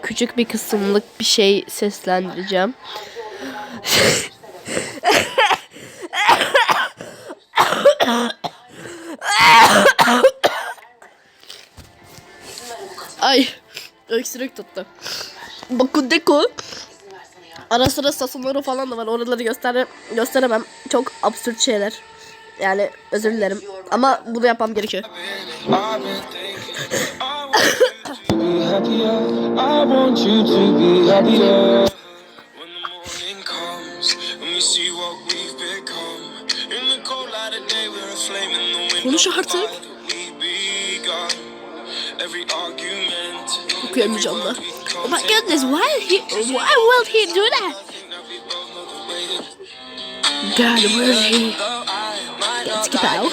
Küçük bir kısımlık bir şey seslendireceğim. Ay, öksürük tuttu. Bakudeko. Ara sıra Sasonoro falan da var. Oraları gösteremem. Çok absürt şeyler. Yani özür dilerim. Ama bunu yapmam gerekiyor. Konuş artık. Okuyamayacağım da. Oh my goodness, why will he do that? God, where is he? Let's get out.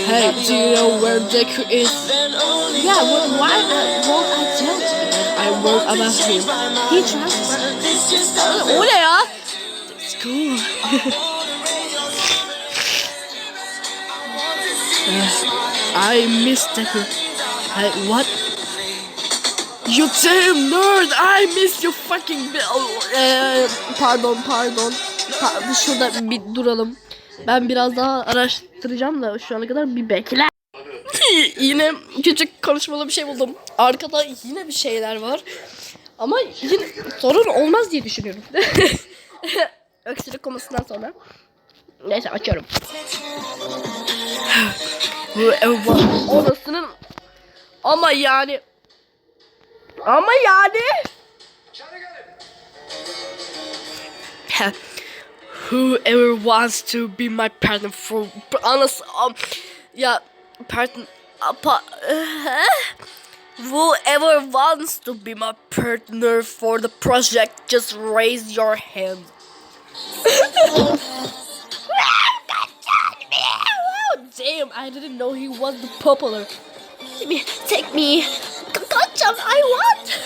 Hey, do you know where Deku is? Yeah, well, why won't I tell you? I wrote about him. He trusts. O ne ya? It's cool. I miss Deku. Hey, what? You damn nerd! I miss you fucking pardon. Şurada bir duralım. Ben biraz daha araştıracağım da şu ana kadar bir bekle. Yine küçük konuşmalı bir şey buldum. Arkada yine bir şeyler var. Ama yine sorun olmaz diye düşünüyorum. Öksürük komasından sonra. Neyse açıyorum. Orasının ama yani whoever wants to be my partner for anası ya partner whoever wants to be my partner for the project just raise your hand. Damn, I didn't know he was the popular. Take me. Gotcha, I want.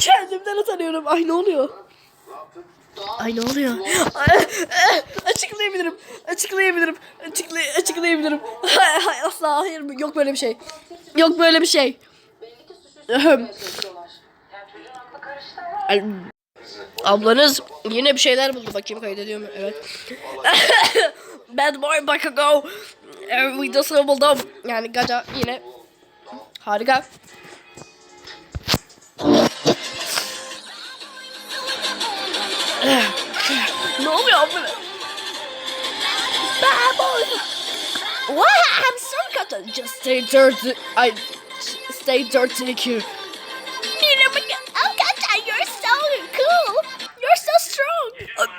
Kendimden utanıyorum. Ay ne oluyor? Açıklayabilirim. Hayır, asla hayır. Yok böyle bir şey. Ablanız yine bir şeyler buldu. Bakayım kaydediyor mu? Evet. Bad Boy Bakugo videosunu buldum. Yani gaca yine harika. Ne oluyor abla? Bad Boy. What? I'm sorry, Kata. Just stay dirty. Stay dirty, Q.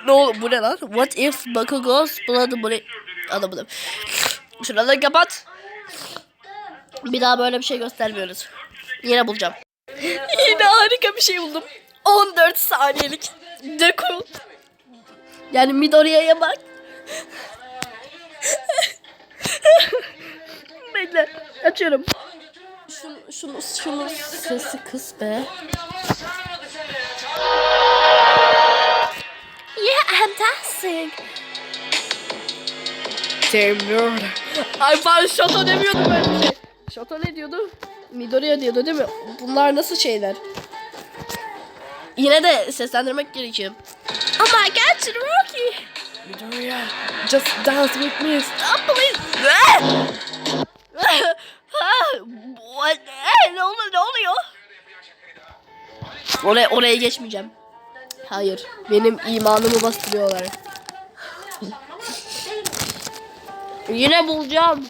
Ne oldu bu ne lan? What if Bakugo splat'ı buraya adamını. Şuraları kapat. Bir daha böyle bir şey göstermiyoruz. Yine bulacağım. Yine harika bir şey buldum. 14 saniyelik Deku. Yani Midoriya'ya bak. Bekle. Açıyorum. Şunu sesi kıs be. Yeah, I'm dancing. Damn. Ay ben Shoto demiyordum böyle bir şey. Shoto ne diyordu? Midoriya diyordu değil mi? Bunlar nasıl şeyler? Yine de seslendirmek gerekiyor. Oh my god, Rocky. Midoriya, just dance with me. Stop please. What? Ne oluyor? Oraya geçmeyeceğim. Hayır, benim imanımı bastırıyorlar. Yine bulacağım.